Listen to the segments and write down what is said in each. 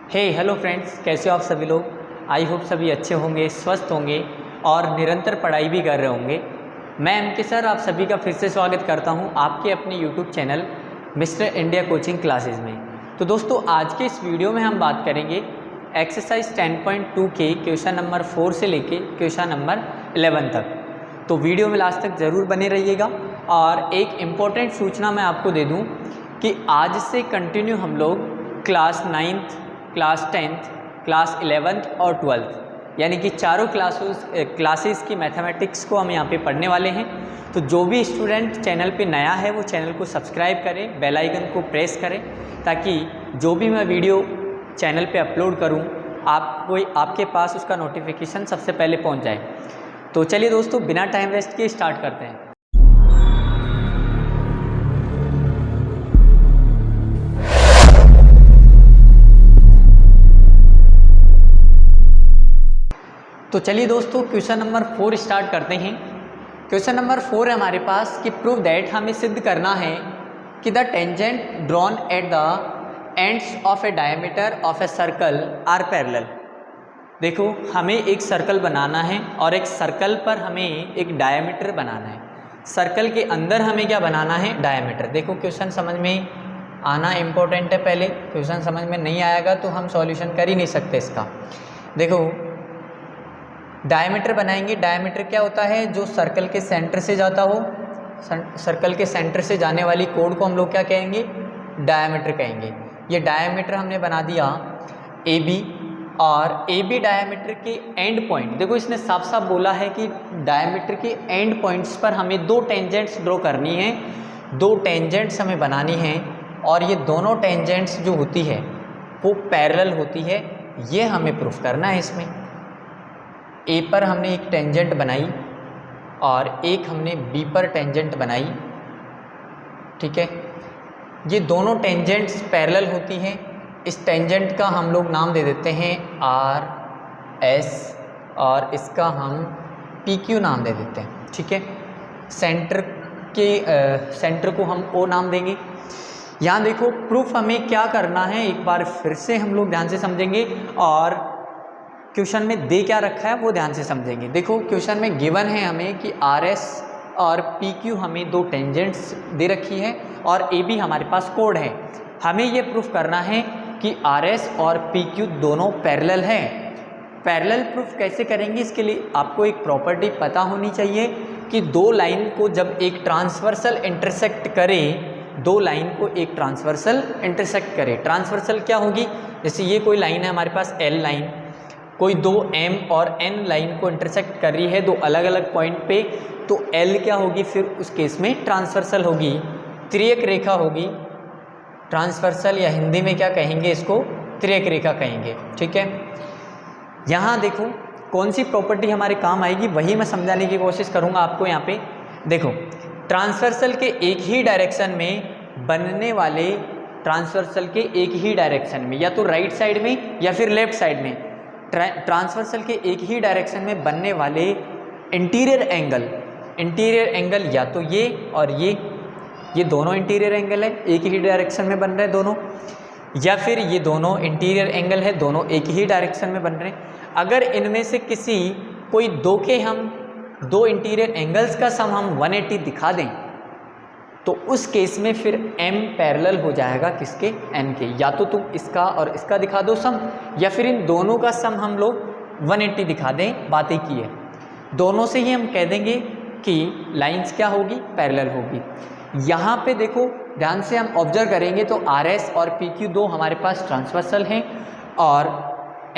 Hello friends, कैसे हो आप सभी लोग। आई होप सभी अच्छे होंगे, स्वस्थ होंगे और निरंतर पढ़ाई भी कर रहे होंगे। मैं एमके सर आप सभी का फिर से स्वागत करता हूं आपके अपने YouTube channel mister India coaching classes में। तो दोस्तों, आज के इस वीडियो में हम बात करेंगे एक्सरसाइज 10.2 के क्वेश्चन नंबर 4 से लेके क्वेश्चन नंबर 11 तक। तो वीडियो में लास्ट तक ज़रूर बने रहिएगा। और एक इम्पॉर्टेंट सूचना मैं आपको दे दूँ कि आज से कंटिन्यू हम लोग class 9th, class 10th, class 11th और 12th यानी कि चारों क्लासेस की मैथमेटिक्स को हम यहाँ पे पढ़ने वाले हैं। तो जो भी स्टूडेंट चैनल पे नया है वो चैनल को सब्सक्राइब करें, बेल आइकन को प्रेस करें, ताकि जो भी मैं वीडियो चैनल पे अपलोड करूँ आपके पास उसका नोटिफिकेशन सबसे पहले पहुँच जाए। तो चलिए दोस्तों, बिना टाइम वेस्ट किए स्टार्ट करते हैं। तो चलिए दोस्तों, क्वेश्चन नंबर 4 स्टार्ट करते हैं। क्वेश्चन नंबर 4 है हमारे पास कि प्रूव दैट हमें सिद्ध करना है कि the tangent drawn at the ends of a diameter of a circle are parallel. देखो, हमें एक सर्कल बनाना है और एक सर्कल पर हमें एक डायमीटर बनाना है। सर्कल के अंदर हमें क्या बनाना है? डायमीटर। देखो, क्वेश्चन समझ में आना इम्पोर्टेंट है। पहले क्वेश्चन समझ में नहीं आएगा तो हम सॉल्यूशन कर ही नहीं सकते इसका। देखो, डायमीटर बनाएंगे। डायमीटर क्या होता है? जो सर्कल के सेंटर से जाता हो। सर्कल के सेंटर से जाने वाली कोड को हम लोग क्या कहेंगे? डायमीटर कहेंगे। ये डायमीटर हमने बना दिया ए बी, और ए बी डायमीटर के एंड पॉइंट, देखो इसने साफ साफ बोला है कि डायमीटर के एंड पॉइंट्स पर हमें दो टेंजेंट्स ड्रॉ करनी है, दो टेंजेंट्स हमें बनानी है, और ये दोनों टेंजेंट्स जो होती है वो पैरेलल होती है। ये हमें प्रूफ करना है। इसमें ए पर हमने एक टेंजेंट बनाई और एक हमने बी पर टेंजेंट बनाई, ठीक है। ये दोनों टेंजेंट्स पैरेलल होती हैं। इस टेंजेंट का हम लोग नाम दे देते हैं आर एस, और इसका हम पी क्यू नाम दे देते हैं, ठीक है। सेंटर को हम ओ नाम देंगे। यहाँ देखो, प्रूफ हमें क्या करना है एक बार फिर से हम लोग ध्यान से समझेंगे, और क्वेश्चन में दे क्या रखा है वो ध्यान से समझेंगे। देखो, क्वेश्चन में गिवन है हमें कि आर एस और पी क्यू हमें दो टेंजेंट्स दे रखी है और ए बी हमारे पास कोड है। हमें ये प्रूफ करना है कि आर एस और पी क्यू दोनों पैरेलल हैं। पैरेलल प्रूफ कैसे करेंगे? इसके लिए आपको एक प्रॉपर्टी पता होनी चाहिए कि दो लाइन को जब एक ट्रांसवर्सल इंटरसेक्ट करे, दो लाइन को एक ट्रांसवर्सल इंटरसेक्ट करे। ट्रांसवर्सल क्या होगी? जैसे ये कोई लाइन है हमारे पास, एल लाइन, कोई दो एम और एन लाइन को इंटरसेक्ट कर रही है दो अलग अलग पॉइंट पे, तो एल क्या होगी? फिर उस केस में ट्रांसवर्सल होगी, त्रियक रेखा होगी। ट्रांसवर्सल या हिंदी में क्या कहेंगे? इसको त्रियक रेखा कहेंगे, ठीक है। यहाँ देखो कौन सी प्रॉपर्टी हमारे काम आएगी, वही मैं समझाने की कोशिश करूँगा आपको। यहाँ पे देखो, ट्रांसवर्सल के एक ही डायरेक्शन में बनने वाले, ट्रांसवर्सल के एक ही डायरेक्शन में, या तो राइट साइड में या फिर लेफ्ट साइड में, ट्रांसवर्सल के एक ही डायरेक्शन में बनने वाले इंटीरियर एंगल या तो ये और ये दोनों इंटीरियर एंगल है, एक ही डायरेक्शन में बन रहे हैं दोनों, या फिर ये दोनों इंटीरियर एंगल है, दोनों एक ही डायरेक्शन में बन रहे हैं। अगर इनमें से कोई दो इंटीरियर एंगल्स का सम हम 180 दिखा दें, तो उस केस में फिर m पैरेलल हो जाएगा किसके? n के। या तो तुम इसका और इसका दिखा दो सम, या फिर इन दोनों का सम हम लोग 180 दिखा दें। बातें की है, दोनों से ही हम कह देंगे कि लाइंस क्या होगी? पैरेलल होगी। यहाँ पे देखो ध्यान से हम ऑब्जर्व करेंगे तो आर एस और पी क्यू दो हमारे पास ट्रांसवर्सल हैं और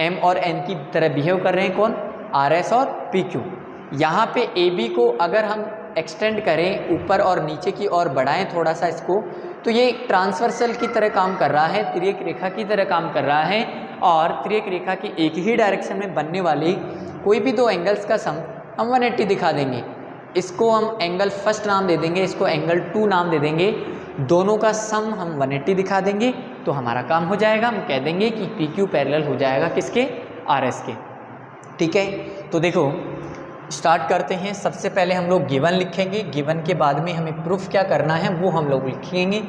m और n की तरह बिहेव कर रहे हैं। कौन? आर एस और पी क्यू। यहाँ पे ए बी को अगर हम एक्सटेंड करें, ऊपर और नीचे की ओर बढ़ाएं थोड़ा सा इसको, तो ये ट्रांसवर्सल की तरह काम कर रहा है, त्रियक रेखा की तरह काम कर रहा है। और त्रियक रेखा की एक ही डायरेक्शन में बनने वाली कोई भी दो एंगल्स का सम हम 180 दिखा देंगे। इसको हम एंगल फर्स्ट नाम दे देंगे, इसको एंगल 2 नाम दे देंगे। दोनों का सम हम 180 दिखा देंगे तो हमारा काम हो जाएगा। हम कह देंगे कि पी क्यू पैरेलल हो जाएगा किसके? आर एस के, ठीक है। तो देखो स्टार्ट करते हैं। सबसे पहले हम लोग गिवन लिखेंगे, गिवन के बाद में हमें प्रूफ क्या करना है वो हम लोग लिखेंगे।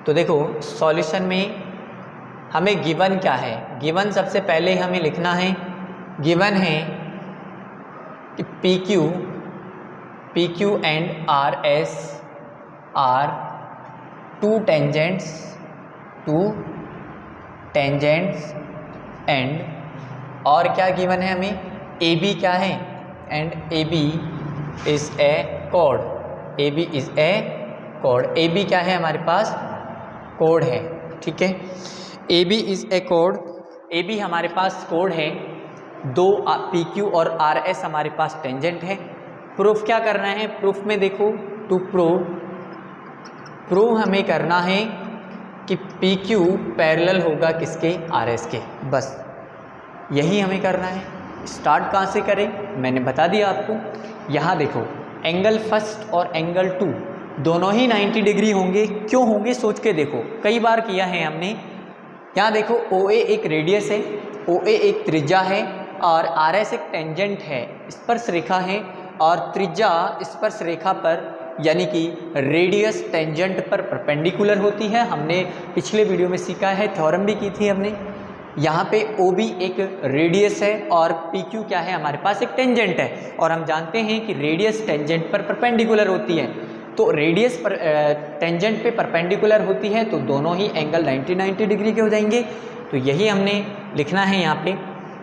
तो देखो सॉल्यूशन में हमें गिवन क्या है, गिवन सबसे पहले हमें लिखना है, गिवन है कि P Q and R S are two tangents and, और क्या गिवन है हमें, ए बी क्या है, and A B is a कोड, ए बी इज ए कोड, ए बी क्या है हमारे पास, कोड है, ठीक है। ए बी इज ए कोड, ए बी हमारे पास कोड है, दो पी क्यू और आर एस हमारे पास टेंजेंट है। प्रूफ क्या करना है, प्रूफ में देखो, टू प्रूव हमें करना है कि पी क्यू पैरेलल होगा किसके, आर एस के, बस यही हमें करना है। स्टार्ट कहाँ से करें, मैंने बता दिया आपको। यहाँ देखो, एंगल फर्स्ट और एंगल टू दोनों ही 90 डिग्री होंगे, क्यों होंगे सोच के देखो, कई बार किया है हमने। यहाँ देखो, ओ ए एक रेडियस है, ओ ए एक त्रिज्या है, और आर एस एक टेंजेंट है, स्पर्श रेखा है, और त्रिज्या स्पर्श रेखा पर यानी कि रेडियस टेंजेंट पर परपेंडिकुलर होती है। हमने पिछले वीडियो में सीखा है, थ्योरम भी की थी हमने। यहाँ पे ओ बी एक रेडियस है और पी क्यू क्या है, हमारे पास एक टेंजेंट है, और हम जानते हैं कि रेडियस टेंजेंट पर परपेंडिकुलर होती है। तो रेडियस पर टेंजेंट पे परपेंडिकुलर होती है, तो दोनों ही एंगल 90 डिग्री के हो जाएंगे। तो यही हमने लिखना है यहाँ पे,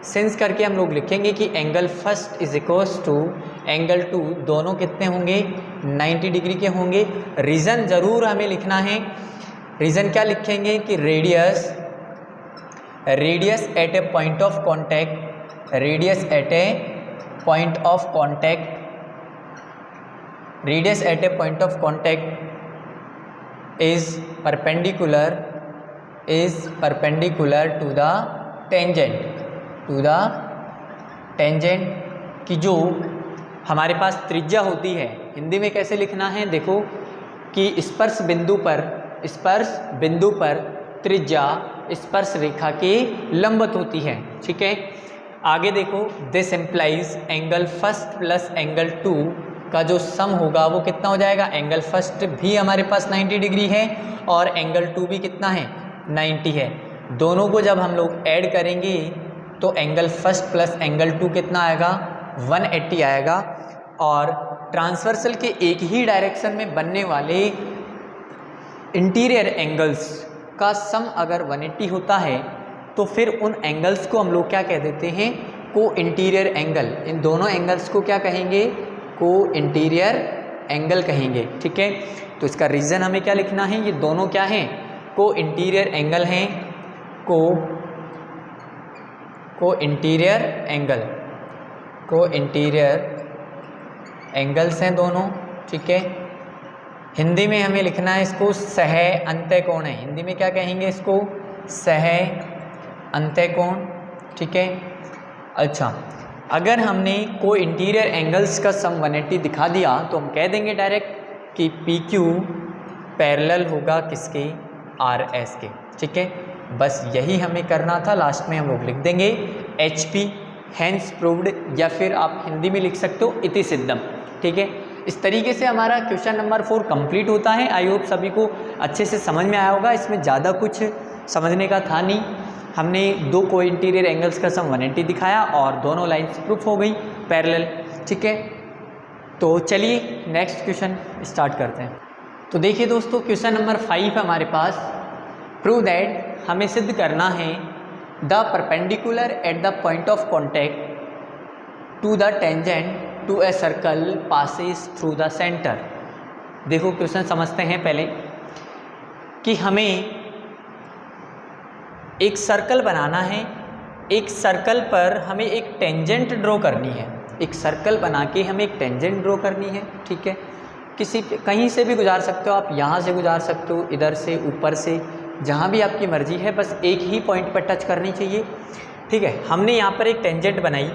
सेंस करके हम लोग लिखेंगे कि angle first is equals to angle two, दोनों कितने होंगे, 90 डिग्री के होंगे। रीज़न ज़रूर हमें लिखना है, रीज़न क्या लिखेंगे कि radius at a point of contact, radius at a point of contact, radius at a point of contact is perpendicular to the tangent, की जो हमारे पास त्रिज्या होती है। हिंदी में कैसे लिखना है, देखो कि स्पर्श बिंदु पर त्रिज्या स्पर्श रेखा के लंबवत होती है, ठीक है। आगे देखो, this implies angle first plus angle two का जो सम होगा वो कितना हो जाएगा, एंगल फर्स्ट भी हमारे पास 90 डिग्री है और एंगल टू भी कितना है, 90 है। दोनों को जब हम लोग ऐड करेंगे तो angle first plus angle two कितना आएगा, 180 आएगा। और ट्रांसवर्सल के एक ही डायरेक्शन में बनने वाले इंटीरियर एंगल्स का सम अगर 180 होता है तो फिर उन एंगल्स को हम लोग क्या कह देते हैं, को इंटीरियर एंगल। इन दोनों एंगल्स को क्या कहेंगे, को इंटीरियर एंगल कहेंगे, ठीक है। तो इसका रीज़न हमें क्या लिखना है, ये दोनों क्या हैं, को इंटीरियर एंगल हैं, को इंटीरियर एंगल्स हैं दोनों, ठीक है। हिंदी में हमें लिखना है इसको सह अंतःकोण है, हिंदी में क्या कहेंगे इसको, सह अंतःकोण, ठीक है। अच्छा, अगर हमने को इंटीरियर एंगल्स का सम 180 दिखा दिया तो हम कह देंगे डायरेक्ट कि पी क्यू पैरेलल होगा किसके, आर एस के, ठीक है। बस यही हमें करना था, लास्ट में हम लोग लिख देंगे एच पी हैंस प्रूव्ड, या फिर आप हिंदी में लिख सकते हो इति सिद्धम, ठीक है। इस तरीके से हमारा क्वेश्चन नंबर 4 कंप्लीट होता है। आई होप सभी को अच्छे से समझ में आया होगा, इसमें ज़्यादा कुछ समझने का था नहीं। हमने दो को इंटीरियर एंगल्स का सम 180 दिखाया और दोनों लाइन्स प्रूफ हो गई पैरेलल, ठीक है। तो चलिए नेक्स्ट क्वेश्चन स्टार्ट करते हैं। तो देखिए दोस्तों, क्वेश्चन नंबर 5 हमारे पास, प्रूव दैट, हमें सिद्ध करना है the perpendicular at the point of contact to the tangent to a circle passes through the centre. देखो क्वेश्चन समझते हैं पहले कि हमें एक सर्कल बनाना है, एक सर्कल पर हमें एक टेंजेंट ड्रॉ करनी है, एक सर्कल बना के हमें एक टेंजेंट ड्रॉ करनी है, ठीक है। कहीं से भी गुजार सकते हो आप, यहाँ से गुजार सकते हो, इधर से, ऊपर से, जहाँ भी आपकी मर्जी है, बस एक ही पॉइंट पर टच करनी चाहिए, ठीक है। हमने यहाँ पर एक टेंजेंट बनाई,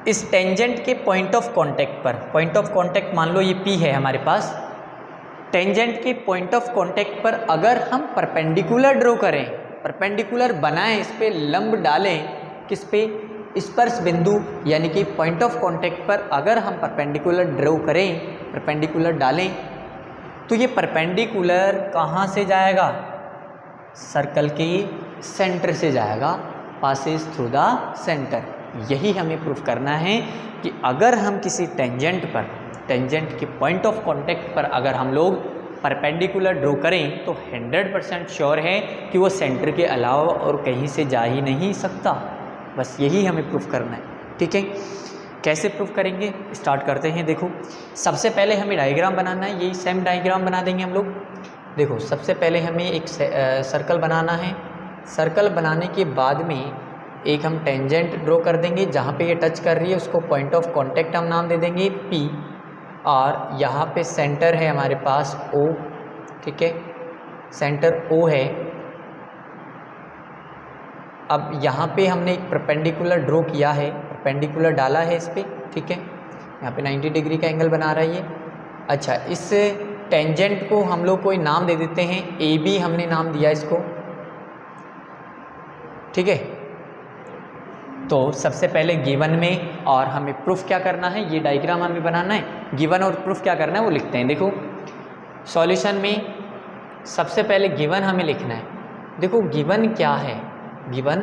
इस टेंजेंट के पॉइंट ऑफ कांटेक्ट पर, पॉइंट ऑफ कांटेक्ट मान लो ये P है हमारे पास, टेंजेंट के पॉइंट ऑफ कांटेक्ट पर अगर हम परपेंडिकुलर ड्रॉ करें, परपेंडिकुलर बनाएं, इस पर लंब डालें, किस पे, स्पर्श बिंदु यानी कि पॉइंट ऑफ कांटेक्ट पर अगर हम परपेंडिकुलर ड्रॉ करें, परपेंडिकुलर डालें, तो ये परपेंडिकुलर कहाँ से जाएगा, सर्कल के सेंटर से जाएगा, पासेस थ्रू द सेंटर। यही हमें प्रूफ करना है कि अगर हम किसी टेंजेंट पर, टेंजेंट के पॉइंट ऑफ कांटेक्ट पर अगर हम लोग परपेंडिकुलर ड्रॉ करें तो 100% श्योर है कि वो सेंटर के अलावा और कहीं से जा ही नहीं सकता। बस यही हमें प्रूफ करना है, ठीक है। कैसे प्रूफ करेंगे, स्टार्ट करते हैं। देखो सबसे पहले हमें डायग्राम बनाना है, यही सेम डायग्राम बना देंगे हम लोग। देखो सबसे पहले हमें एक सर्कल बनाना है। सर्कल बनाने के बाद में एक हम टेंजेंट ड्रॉ कर देंगे, जहाँ पे ये टच कर रही है उसको पॉइंट ऑफ कांटेक्ट हम नाम दे देंगे P, और यहाँ पे सेंटर है हमारे पास O, ठीक है, सेंटर O है। अब यहाँ पे हमने एक परपेंडिकुलर ड्रॉ किया है, परपेंडिकुलर डाला है इस पर, ठीक है, यहाँ पे 90 डिग्री का एंगल बना रहा है ये। अच्छा, इस टेंजेंट को हम लोग कोई नाम दे देते हैं, AB हमने नाम दिया इसको, ठीक है। तो सबसे पहले गिवन में, और हमें प्रूफ क्या करना है, ये डायग्राम हमें बनाना है, गिवन और प्रूफ क्या करना है वो लिखते हैं। देखो सॉल्यूशन में सबसे पहले गिवन हमें लिखना है। देखो गिवन क्या है, गिवन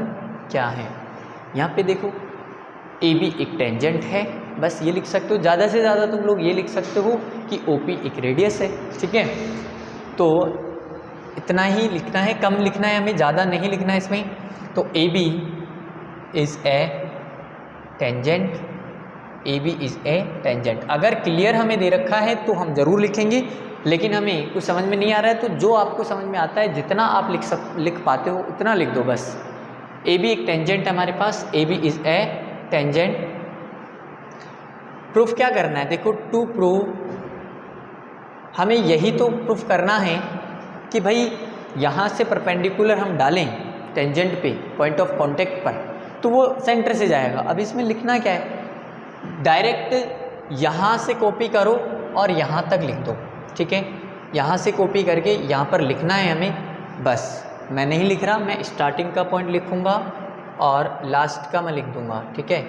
क्या है, यहाँ पे देखो AB एक टेंजेंट है, बस ये लिख सकते हो। ज़्यादा से ज़्यादा तुम लोग ये लिख सकते हो कि OP एक रेडियस है, ठीक है। तो इतना ही लिखना है, कम लिखना है हमें, ज़्यादा नहीं लिखना है इसमें। तो AB is a tangent, AB is a tangent. अगर क्लियर हमें दे रखा है तो हम ज़रूर लिखेंगे, लेकिन हमें कुछ समझ में नहीं आ रहा है तो जो आपको समझ में आता है, जितना आप लिख पाते हो उतना लिख दो बस। AB एक टेंजेंट है हमारे पास, AB is a tangent. Proof क्या करना है, देखो टू प्रूव, हमें यही तो प्रूफ करना है कि भाई यहाँ से परपेंडिकुलर हम डालें टेंजेंट पे पॉइंट ऑफ कांटेक्ट पर तो वो सेंटर से जाएगा। अब इसमें लिखना क्या है, डायरेक्ट यहाँ से कॉपी करो और यहाँ तक लिख दो, ठीक है। यहाँ से कॉपी करके यहाँ पर लिखना है हमें, बस। मैं नहीं लिख रहा, मैं स्टार्टिंग का पॉइंट लिखूँगा और लास्ट का मैं लिख दूँगा, ठीक है।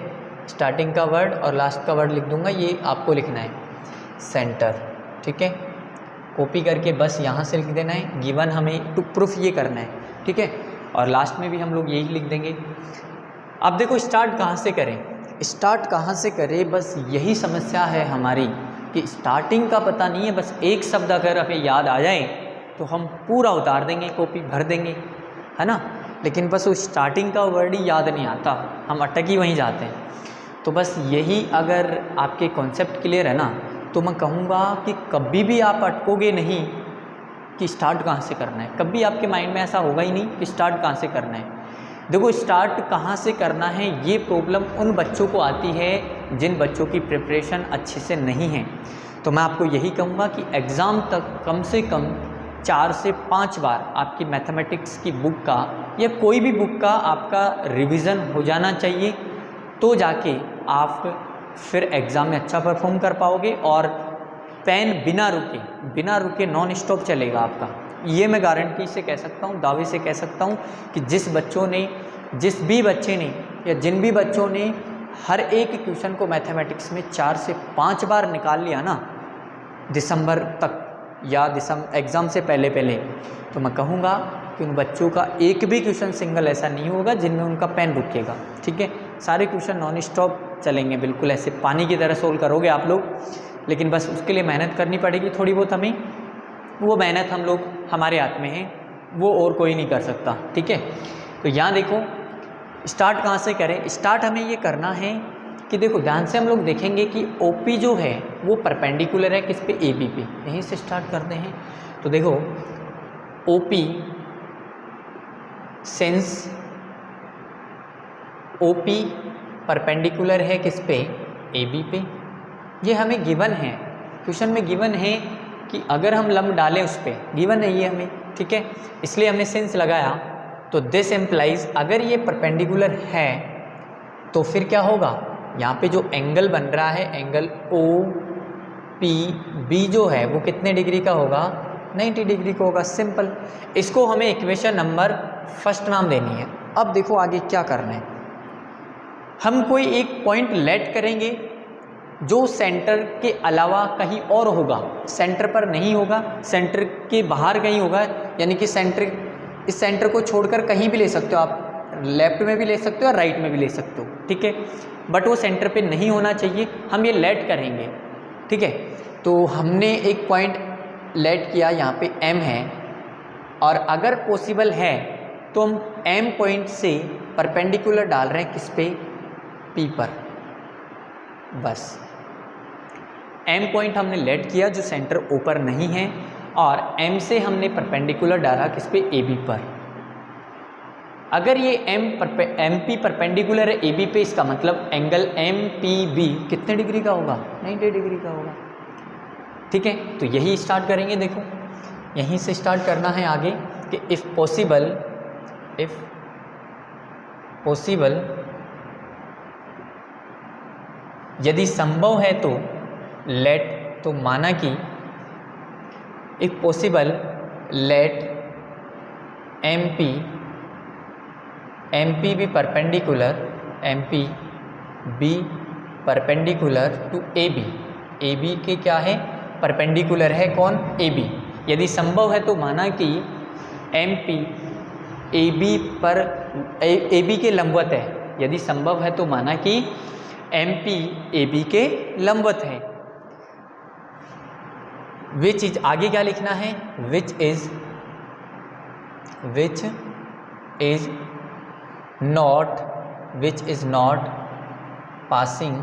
स्टार्टिंग का वर्ड और लास्ट का वर्ड लिख दूँगा, ये आपको लिखना है सेंटर, ठीक है। कॉपी करके बस यहाँ से लिख देना है, गिवन हमें टू प्रूफ ये करना है, ठीक है। और लास्ट में भी हम लोग यही लिख देंगे। अब देखो स्टार्ट कहाँ से करें, स्टार्ट कहाँ से करें, बस यही समस्या है हमारी कि स्टार्टिंग का पता नहीं है। बस एक शब्द अगर हमें याद आ जाए तो हम पूरा उतार देंगे, कॉपी भर देंगे, है ना। लेकिन बस वो स्टार्टिंग का वर्ड ही याद नहीं आता, हम अटक ही वहीं जाते हैं। तो बस यही अगर आपके कॉन्सेप्ट क्लियर है ना, तो मैं कहूँगा कि कभी भी आप अटकोगे नहीं कि स्टार्ट कहाँ से करना है। कभी आपके माइंड में ऐसा होगा ही नहीं कि स्टार्ट कहाँ से करना है। देखो स्टार्ट कहाँ से करना है, ये प्रॉब्लम उन बच्चों को आती है जिन बच्चों की प्रिपरेशन अच्छे से नहीं है। तो मैं आपको यही कहूँगा कि एग्ज़ाम तक कम से कम 4 से 5 बार आपकी मैथमेटिक्स की बुक का या कोई भी बुक का आपका रिवीजन हो जाना चाहिए, तो जाके आप फिर एग्ज़ाम में अच्छा परफॉर्म कर पाओगे। और पेन बिना रुके नॉन स्टॉप चलेगा आपका। ये मैं गारंटी से कह सकता हूँ, दावे से कह सकता हूँ कि जिस भी बच्चे ने या जिन भी बच्चों ने हर एक क्वेश्चन को मैथमेटिक्स में 4 से 5 बार निकाल लिया ना दिसंबर तक या एग्ज़ाम से पहले, तो मैं कहूँगा कि उन बच्चों का एक भी क्वेश्चन सिंगल ऐसा नहीं होगा जिनमें उनका पेन रुकेगा, ठीक है। सारे क्वेश्चन नॉन स्टॉप चलेंगे, बिल्कुल ऐसे पानी की तरह सोल्व करोगे आप लोग। लेकिन बस उसके लिए मेहनत करनी पड़ेगी थोड़ी बहुत हमें, वो मेहनत हम लोग हमारे हाथ में है, वो और कोई नहीं कर सकता, ठीक है। तो यहाँ देखो स्टार्ट कहाँ से करें, स्टार्ट हमें ये करना है कि देखो ध्यान से हम लोग देखेंगे कि OP जो है वो परपेंडिकुलर है किस पे, AB पे। यहीं से स्टार्ट करते हैं। तो देखो OP सिंस OP परपेंडिकुलर है किस पे, AB पे। ये हमें गिवन है, क्वेश्चन में गिवन है कि अगर हम लंब डालें उस पर, गिवन है ये हमें, ठीक है। इसलिए हमने सिंस लगाया। तो दिस एम्प्लाइज, अगर ये परपेंडिकुलर है तो फिर क्या होगा, यहाँ पे जो एंगल बन रहा है एंगल OPB जो है वो कितने डिग्री का होगा, 90 डिग्री का होगा, सिंपल। इसको हमें इक्वेशन नंबर फर्स्ट नाम देनी है। अब देखो आगे क्या करना है, हम कोई एक पॉइंट लेट करेंगे जो सेंटर के अलावा कहीं और होगा, सेंटर पर नहीं होगा, सेंटर के बाहर कहीं होगा, यानी कि सेंटर इस सेंटर को छोड़कर कहीं भी ले सकते हो आप, लेफ्ट में भी ले सकते हो और राइट में भी ले सकते हो, ठीक है, बट वो सेंटर पे नहीं होना चाहिए। हम ये लेट करेंगे, ठीक है। तो हमने एक पॉइंट लेट किया, यहाँ पे M है, और अगर पॉसिबल है तो हम M पॉइंट से परपेंडिकुलर डाल रहे हैं किस पे, P पर। बस M पॉइंट हमने लेट किया जो सेंटर O पर नहीं है, और M से हमने परपेंडिकुलर डाला किस पे, AB पर। अगर ये MP परपेंडिकुलर है AB पे, इसका मतलब एंगल MPB कितने डिग्री का होगा, 90 डिग्री का होगा, ठीक है। तो यही स्टार्ट करेंगे, देखो यहीं से स्टार्ट करना है आगे कि इफ़ पॉसिबल यदि संभव है तो लेट, तो माना कि if possible let MP be perpendicular, MP be perpendicular to AB, AB के क्या है, परपेंडिकुलर है कौन, AB। यदि संभव है तो माना कि MP AB के लंबवत है, यदि संभव है तो माना कि MP AB के लंबवत है। विच इज, आगे क्या लिखना है, which is not passing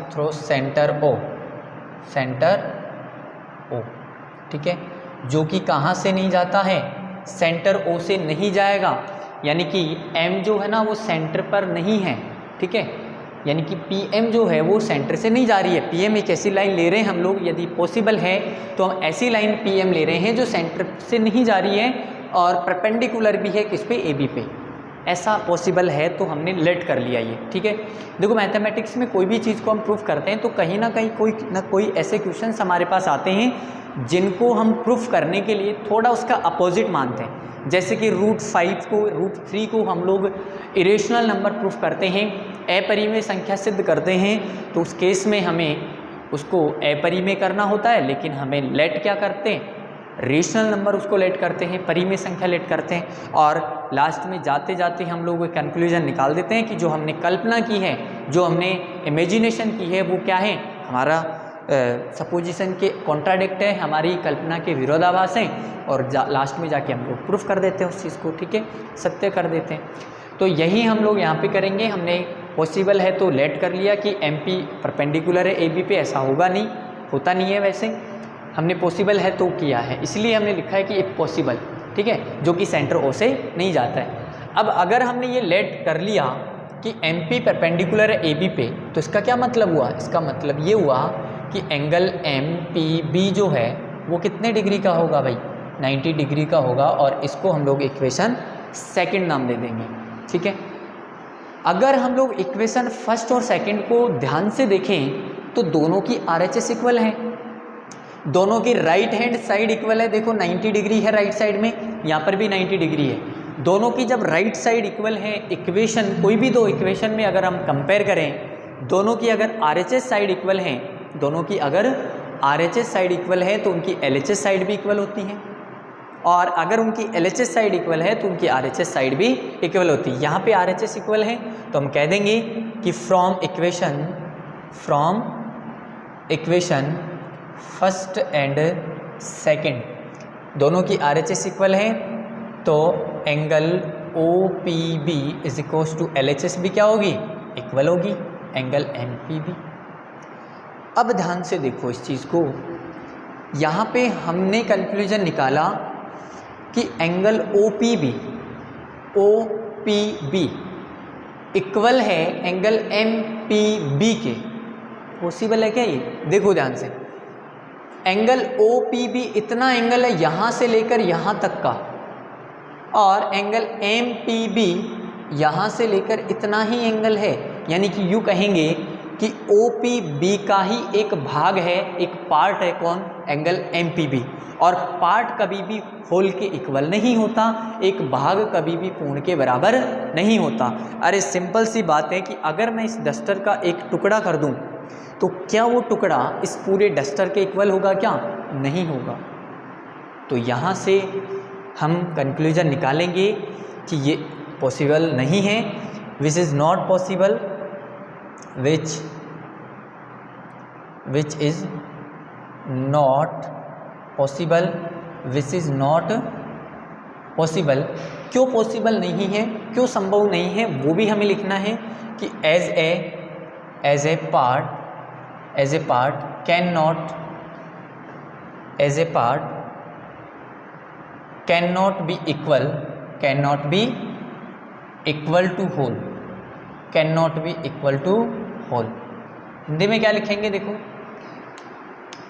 through center O, ठीक है, जो कि कहाँ से नहीं जाता है, सेंटर O से नहीं जाएगा, यानी कि M जो है ना वो सेंटर पर नहीं है, ठीक है, यानी कि PM जो है वो सेंटर से नहीं जा रही है। PM एक ऐसी लाइन ले रहे हैं हम लोग, यदि पॉसिबल है तो हम ऐसी लाइन PM ले रहे हैं जो सेंटर से नहीं जा रही है और परपेंडिकुलर भी है किस पे, AB पे। ऐसा पॉसिबल है तो हमने लेट कर लिया ये, ठीक है। देखो मैथमेटिक्स में कोई भी चीज़ को हम प्रूफ करते हैं तो कहीं ना कहीं कोई ऐसे क्वेश्चंस हमारे पास आते हैं जिनको हम प्रूफ करने के लिए थोड़ा उसका अपोजिट मानते हैं। जैसे कि √3 को हम लोग इरेशनल नंबर प्रूफ करते हैं, अपरिमेय संख्या सिद्ध करते हैं, तो उस केस में हमें उसको अपरिमेय करना होता है, लेकिन हमें लेट क्या करते हैं, रेशनल नंबर उसको लेट करते हैं, परिमेय संख्या लेट करते हैं, और लास्ट में जाते जाते हम लोग कंक्लूजन निकाल देते हैं कि जो हमने कल्पना की है, जो हमने इमेजिनेशन की है, वो क्या है, हमारा सपोजिशन के कॉन्ट्राडिक्ट है, हमारी कल्पना के विरोधाभास हैं, और लास्ट में जाके हम लोग प्रूफ कर देते हैं उस चीज़ को, ठीक है, सत्य कर देते हैं। तो यही हम लोग यहाँ पे करेंगे। हमने पॉसिबल है तो लेट कर लिया कि MP परपेंडिकुलर है AB पे, ऐसा होगा नहीं, होता नहीं है वैसे, हमने पॉसिबल है तो किया है, इसलिए हमने लिखा है कि इफ पॉसिबल, ठीक है, जो कि सेंटर O से नहीं जाता है। अब अगर हमने ये लेट कर लिया कि MP परपेंडिकुलर है AB पे, तो इसका क्या मतलब हुआ, इसका मतलब ये हुआ कि एंगल MPB जो है वो कितने डिग्री का होगा भाई, 90 डिग्री का होगा, और इसको हम लोग इक्वेशन सेकंड नाम दे देंगे, ठीक है। अगर हम लोग इक्वेशन फर्स्ट और सेकंड को ध्यान से देखें तो दोनों की RHS इक्वल है, दोनों की राइट हैंड साइड इक्वल है। देखो 90 डिग्री है राइट साइड में, यहाँ पर भी 90 डिग्री है। दोनों की जब राइट साइड इक्वल है, इक्वेशन कोई भी दो इक्वेशन में अगर हम कंपेयर करें, दोनों की अगर RHS साइड इक्वल है, दोनों की अगर RHS साइड इक्वल है तो उनकी LHS साइड भी इक्वल होती है, और अगर उनकी LHS साइड इक्वल है तो उनकी RHS साइड भी इक्वल होती है। यहाँ पे RHS इक्वल है तो हम कह देंगे कि from equation first and second दोनों की RHS इक्वल है, तो angle OPB is equals to LHS भी क्या होगी, इक्वल होगी एंगल MPB। अब ध्यान से देखो इस चीज़ को, यहाँ पे हमने कंक्लूजन निकाला कि एंगल OPB इक्वल है एंगल MPB के। पॉसिबल है क्या ये, देखो ध्यान से, एंगल OPB इतना एंगल है यहाँ से लेकर यहाँ तक का, और एंगल MPB यहाँ से लेकर इतना ही एंगल है, यानी कि यूँ कहेंगे कि OPB का ही एक भाग है, एक पार्ट है, कौन? Angle MPB। और पार्ट कभी भी होल के इक्वल नहीं होता, एक भाग कभी भी पूर्ण के बराबर नहीं होता। अरे सिंपल सी बात है कि अगर मैं इस डस्टर का एक टुकड़ा कर दूं तो क्या वो टुकड़ा इस पूरे डस्टर के इक्वल होगा? क्या नहीं होगा। तो यहाँ से हम कंक्लूजन निकालेंगे कि ये पॉसिबल नहीं है, which is not possible, which is not possible, which is not possible. क्यों पॉसिबल नहीं है, क्यों संभव नहीं है, वो भी हमें लिखना है कि as a part can not be equal to whole. Hindi में क्या लिखेंगे? देखो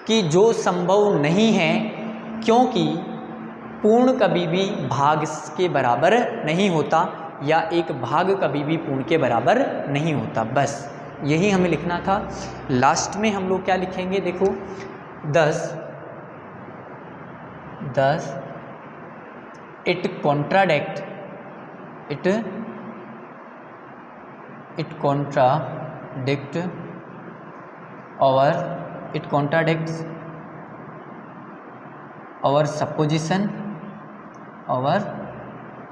कि जो संभव नहीं है क्योंकि पूर्ण कभी भी भाग के बराबर नहीं होता, या एक भाग कभी भी पूर्ण के बराबर नहीं होता। बस यही हमें लिखना था। लास्ट में हम लोग क्या लिखेंगे? देखो 10 इट कॉन्ट्राडिक्ट our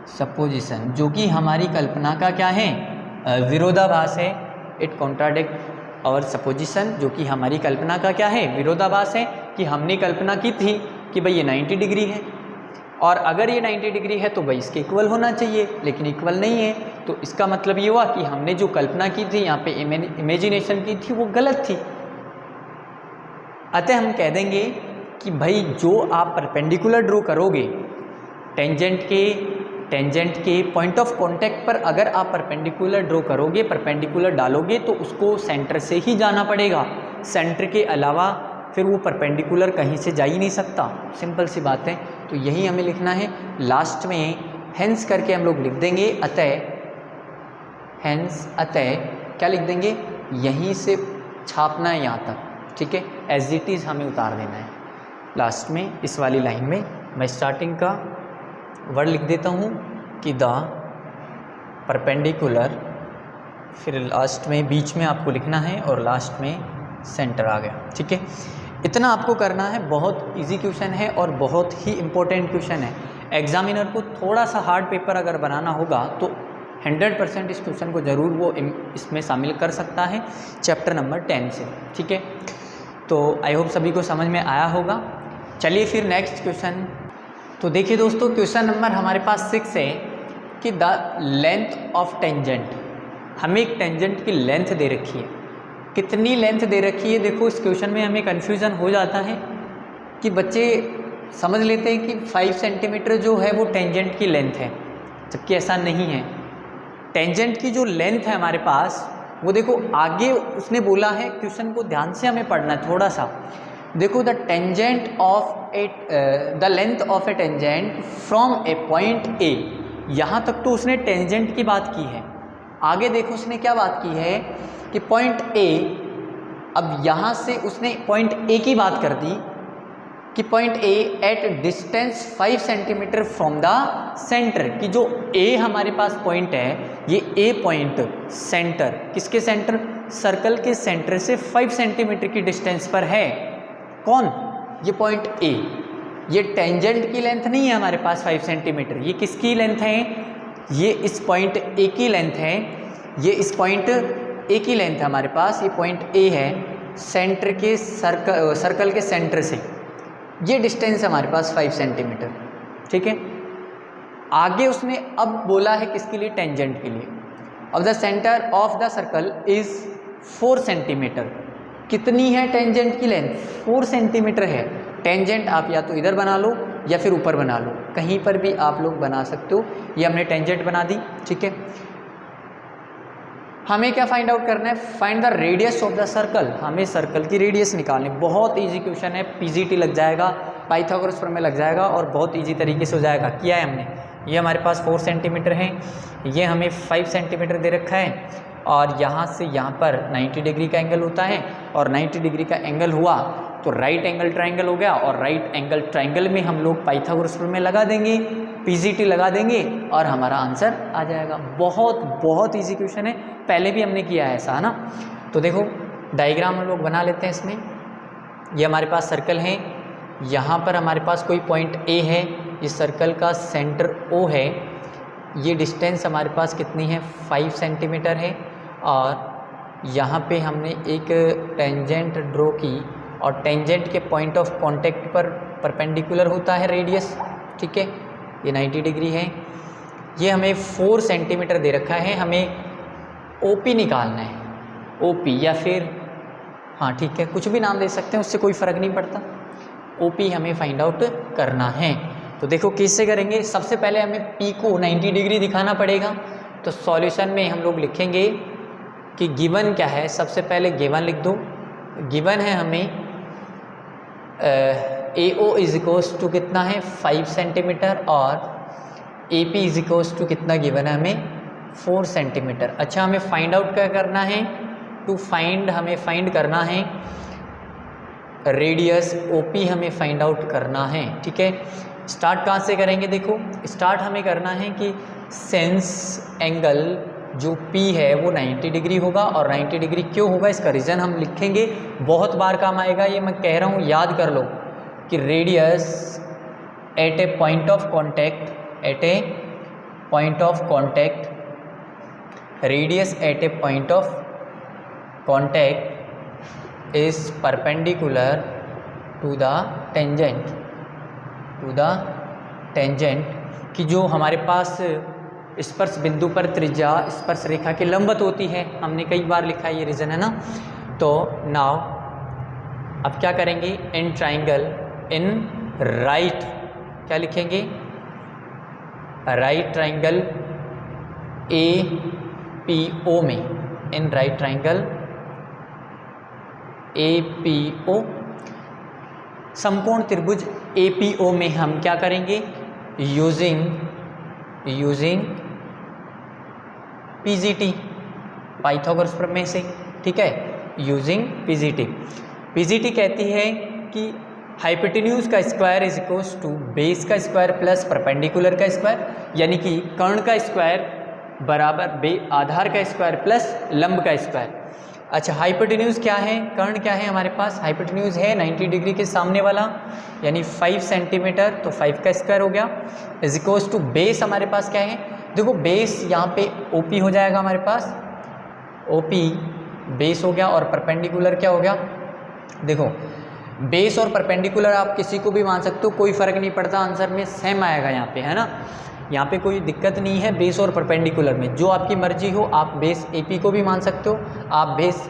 supposition, जो कि हमारी कल्पना का क्या है? विरोधाभास है। इट कॉन्ट्राडिक्ट आवर सपोजिशन, जो कि हमारी कल्पना का क्या है? विरोधाभास है। कि हमने कल्पना की थी कि भाई ये 90 डिग्री है, और अगर ये 90 डिग्री है तो भाई इसके इक्वल होना चाहिए, लेकिन इक्वल नहीं है। तो इसका मतलब ये हुआ कि हमने जो कल्पना की थी, यहाँ पे इमेजिनेशन की थी, वो गलत थी। अतः हम कह देंगे कि भाई जो आप परपेंडिकुलर ड्रॉ करोगे, टेंजेंट के पॉइंट ऑफ कांटेक्ट पर अगर आप परपेंडिकुलर ड्रॉ करोगे, परपेंडिकुलर डालोगे, तो उसको सेंटर से ही जाना पड़ेगा। सेंटर के अलावा फिर वो परपेंडिकुलर कहीं से जा ही नहीं सकता। सिंपल सी बात है। तो यही हमें लिखना है। लास्ट में हेंस करके हम लोग लिख देंगे अतः क्या लिख देंगे? यहीं से छापना है यहाँ तक, ठीक है। एज इट इज़ हमें उतार देना है लास्ट में। इस वाली लाइन में मैं स्टार्टिंग का वर्ड लिख देता हूँ कि द परपेंडिकुलर, फिर लास्ट में बीच में आपको लिखना है, और लास्ट में सेंटर आ गया, ठीक है। इतना आपको करना है। बहुत इजी क्वेश्चन है और बहुत ही इम्पोर्टेंट क्वेश्चन है। एग्जामिनर को थोड़ा सा हार्ड पेपर अगर बनाना होगा तो 100% इस क्वेश्चन को ज़रूर वो इसमें शामिल कर सकता है, चैप्टर नंबर 10 से, ठीक है। तो आई होप सभी को समझ में आया होगा। चलिए फिर नेक्स्ट क्वेश्चन। तो देखिए दोस्तों, क्वेश्चन नंबर हमारे पास 6 है कि द लेंथ ऑफ टेंजेंट। हमें एक टेंजेंट की लेंथ दे रखी है। कितनी लेंथ दे रखी है? देखो इस क्वेश्चन में हमें कन्फ्यूज़न हो जाता है कि बच्चे समझ लेते हैं कि 5 सेंटीमीटर जो है वो टेंजेंट की लेंथ है, जबकि ऐसा नहीं है। टेंजेंट की जो लेंथ है हमारे पास, वो देखो आगे उसने बोला है, क्वेश्चन को ध्यान से हमें पढ़ना है थोड़ा सा। देखो the length of A tangent from A point A. यहाँ तक तो उसने टेंजेंट की बात की है। आगे देखो उसने क्या बात की है कि पॉइंट ए, अब यहाँ से उसने पॉइंट ए की बात कर दी कि point A at distance 5 centimetre from the centre, कि जो ए हमारे पास पॉइंट है, ये ए पॉइंट सेंटर, किसके सेंटर? सर्कल के सेंटर से 5 सेंटीमीटर की डिस्टेंस पर है। कौन? ये पॉइंट ए। ये टेंजेंट की लेंथ नहीं है हमारे पास 5 सेंटीमीटर, ये किसकी लेंथ है? ये इस पॉइंट ए की लेंथ है। ये इस पॉइंट ए की लेंथ है हमारे पास। ये पॉइंट ए है, सेंटर के सर्कल के सेंटर से ये डिस्टेंस है हमारे पास 5 सेंटीमीटर, ठीक है। आगे उसने अब बोला है किसके लिए? टेंजेंट के लिए। अब the centre of the circle is 4 centimetre. कितनी है टेंजेंट की लेंथ? 4 सेंटीमीटर है। टेंजेंट आप या तो इधर बना लो या फिर ऊपर बना लो, कहीं पर भी आप लोग बना सकते हो। ये हमने टेंजेंट बना दी, ठीक है। हमें क्या फाइंड आउट करना है? Find the radius of the circle. हमें सर्कल की रेडियस निकालनी। बहुत इजी क्वेश्चन है, पीजीटी लग जाएगा, पाइथागोरस प्रमेय लग जाएगा, और बहुत इजी तरीके से हो जाएगा। किया है हमने। ये हमारे पास 4 सेंटीमीटर है, ये हमें 5 सेंटीमीटर दे रखा है। और यहाँ से यहाँ पर 90 डिग्री का एंगल होता है, और 90 डिग्री का एंगल हुआ तो राइट एंगल ट्राइंगल हो गया, और राइट एंगल ट्राइंगल में हम लोग पाइथागोरस प्रमेय लगा देंगे, पीजीटी लगा देंगे और हमारा आंसर आ जाएगा। बहुत बहुत ईजी क्वेश्चन है, पहले भी हमने किया है ऐसा, है ना। तो देखो डायग्राम हम लोग बना लेते हैं इसमें। ये हमारे पास सर्कल है, यहाँ पर हमारे पास कोई पॉइंट ए है, इस सर्कल का सेंटर ओ है, ये डिस्टेंस हमारे पास कितनी है 5 सेंटीमीटर है, और यहाँ पे हमने एक टेंजेंट ड्रॉ की, और टेंजेंट के पॉइंट ऑफ कांटेक्ट पर परपेंडिकुलर होता है रेडियस, ठीक है, ये 90 डिग्री है। ये हमें 4 सेंटीमीटर दे रखा है, हमें ओपी निकालना है, ओपी या फिर हाँ ठीक है कुछ भी नाम दे सकते हैं, उससे कोई फ़र्क नहीं पड़ता। ओपी हमें फाइंड आउट करना है। तो देखो कैसे करेंगे, सबसे पहले हमें पी को 90 डिग्री दिखाना पड़ेगा। तो सॉल्यूशन में हम लोग लिखेंगे कि गिवन क्या है, सबसे पहले गिवन लिख दो। गिवन है हमें A O is equals to कितना है 5 सेंटीमीटर, और A P is equals to कितना गिवन है हमें 4 सेंटीमीटर। अच्छा हमें फाइंड आउट क्या करना है, टू फाइंड हमें फाइंड करना है रेडियस ओपी, हमें फाइंड आउट करना है, ठीक है। स्टार्ट कहाँ से करेंगे, देखो स्टार्ट हमें करना है कि सेंस एंगल जो P है वो 90 डिग्री होगा, और 90 डिग्री क्यों होगा इसका रीज़न हम लिखेंगे, बहुत बार काम आएगा ये, मैं कह रहा हूँ याद कर लो कि radius at a point of contact, at a point of contact, radius at a point of contact is perpendicular to the tangent, to the tangent, कि जो हमारे पास स्पर्श बिंदु पर त्रिज्या स्पर्श रेखा के लंबवत होती है, हमने कई बार लिखा है ये रीज़न, है ना। तो नाउ अब क्या करेंगे, इन ट्राइंगल इन राइट, क्या लिखेंगे, right triangle A P O में, in right triangle A P O, समकोण त्रिभुज ए पी ओ में हम क्या करेंगे, यूजिंग पीजीटी, पाइथागोरस प्रमेय से, ठीक है, यूजिंग पीजीटी। पीजीटी कहती है कि हाइपोटेन्यूज का square is equals to base का स्क्वायर प्लस परपेंडिकुलर का स्क्वायर, यानी कि कर्ण का स्क्वायर बराबर आधार का स्क्वायर प्लस लंब का स्क्वायर। अच्छा हाइपोटेन्यूज क्या है, कर्ण क्या है हमारे पास, हाइपोटेन्यूज है 90 डिग्री के सामने वाला, यानी 5 सेंटीमीटर, तो 5 का स्क्वायर हो गया, इज इक्वल्स टू बेस हमारे पास क्या है, देखो बेस यहाँ पे ओपी हो जाएगा हमारे पास, ओपी बेस हो गया, और परपेंडिकुलर क्या हो गया, देखो बेस और परपेंडिकुलर आप किसी को भी मान सकते हो, कोई फ़र्क नहीं पड़ता, आंसर में सेम आएगा यहाँ पे, है ना। यहाँ पे कोई दिक्कत नहीं है बेस और परपेंडिकुलर में, जो आपकी मर्जी हो, आप बेस एपी को भी मान सकते हो, आप बेस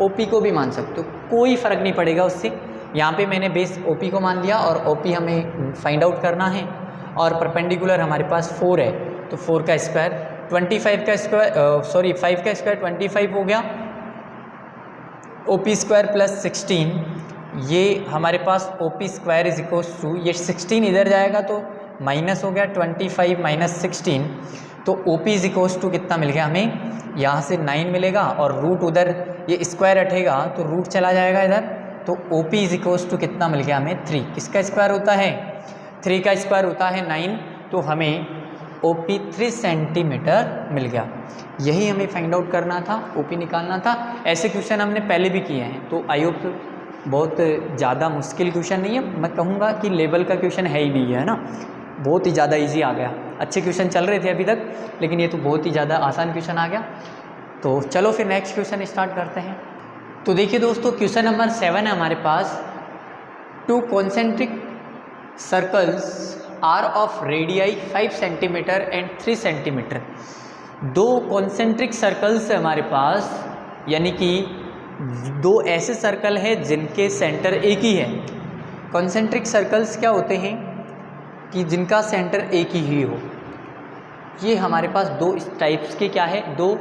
ओपी को भी मान सकते हो, कोई फ़र्क नहीं पड़ेगा उससे। यहाँ पे मैंने बेस ओपी को मान लिया, और ओपी हमें फाइंड आउट करना है, और परपेंडिकुलर हमारे पास 4 है, तो 4 का स्क्वायर 25 का स्क्वायर, सॉरी 5 का स्क्वायर 25 हो गया, ओपी स्क्वायर प्लस 16, ये हमारे पास OP square is equals to, ये 16 इधर जाएगा तो माइनस हो गया 25 माइनस 16, तो ओपी इज इक्वल्स टू कितना मिल गया हमें, यहाँ से 9 मिलेगा, और रूट उधर ये स्क्वायर हटेगा तो रूट चला जाएगा इधर, तो ओपी इज इक्वल्स टू कितना मिल गया हमें 3, किसका स्क्वायर होता है 3 का स्क्वायर होता है 9, तो हमें ओपी 3 सेंटीमीटर मिल गया। यही हमें फाइंड आउट करना था, ओपी निकालना था। ऐसे क्वेश्चन हमने पहले भी किए हैं, तो आई होप बहुत ज़्यादा मुश्किल क्वेश्चन नहीं है, मैं कहूँगा कि लेवल का क्वेश्चन है ही नहीं है ना, बहुत ही ज़्यादा इजी आ गया। अच्छे क्वेश्चन चल रहे थे अभी तक, लेकिन ये तो बहुत ही ज़्यादा आसान क्वेश्चन आ गया। तो चलो फिर नेक्स्ट क्वेश्चन स्टार्ट करते हैं। तो देखिए दोस्तों, क्वेश्चन नंबर 7 है हमारे पास, 2 concentric circles are of radii 5 centimetre and 3 centimetre. 2 concentric circles है हमारे पास, यानी कि 2 ऐसे सर्कल है जिनके सेंटर एक ही है। कॉन्सेंट्रिक सर्कल्स क्या होते हैं कि जिनका सेंटर एक ही हो। ये हमारे पास 2 टाइप्स के क्या है, 2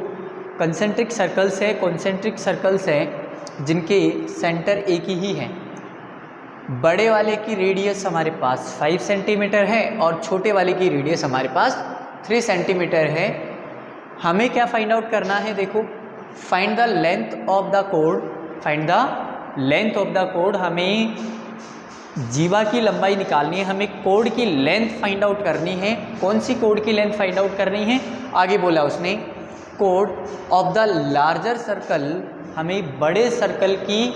कंसेंट्रिक सर्कल्स है, कॉन्सेंट्रिक सर्कल्स है जिनके सेंटर एक ही है। बड़े वाले की रेडियस हमारे पास 5 सेंटीमीटर है और छोटे वाले की रेडियस हमारे पास 3 सेंटीमीटर है। हमें क्या फाइंड आउट करना है, देखो find the length of the code, find the length of the code, हमें जीवा की लंबाई निकालनी है, हमें कोड की लेंथ फाइंड आउट करनी है। कौन सी कोड की लेंथ फाइंड आउट करनी है? आगे बोला उसने code of the larger circle, हमें बड़े सर्कल की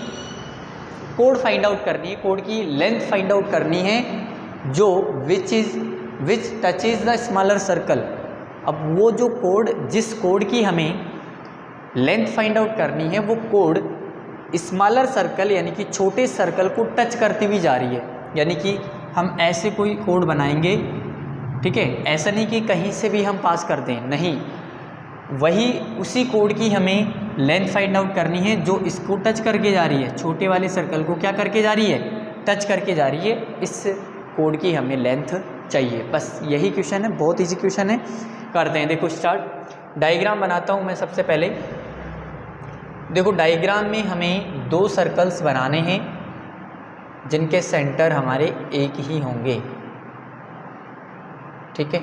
कोड फाइंड आउट करनी है, कोड की लेंथ फाइंड आउट करनी है जो विच टचेज द स्मॉलर सर्कल। अब वो जो कोड, जिस कोड की हमें लेंथ फाइंड आउट करनी है वो कोड स्मॉलर सर्कल यानी कि छोटे सर्कल को टच करती हुई जा रही है। यानी कि हम ऐसे कोई कोड बनाएंगे, ठीक है, ऐसा नहीं कि कहीं से भी हम पास कर दें, नहीं, वही उसी कोड की हमें लेंथ फाइंड आउट करनी है जो इसको टच करके जा रही है, छोटे वाले सर्कल को क्या करके जा रही है, टच करके जा रही है। इस कोड की हमें लेंथ चाहिए। बस यही क्वेश्चन है, बहुत इजी क्वेश्चन है। करते हैं, देखो स्टार्ट। डायग्राम बनाता हूँ मैं सबसे पहले। देखो डायग्राम में हमें दो सर्कल्स बनाने हैं जिनके सेंटर हमारे एक ही होंगे, ठीक है।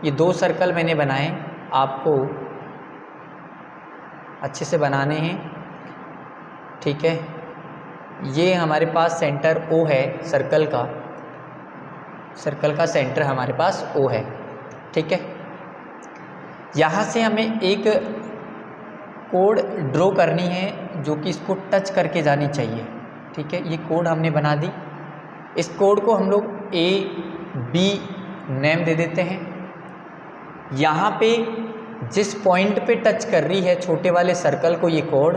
ये दो सर्कल मैंने बनाए, आपको अच्छे से बनाने हैं, ठीक है। ये हमारे पास सेंटर O है सर्कल का सेंटर हमारे पास O है, ठीक है। यहाँ से हमें एक कोड ड्रॉ करनी है जो कि इसको टच करके जानी चाहिए, ठीक है। ये कोड हमने बना दी। इस कोड को हम लोग A B नेम दे देते हैं। यहाँ पे जिस पॉइंट पे टच कर रही है छोटे वाले सर्कल को ये कोड,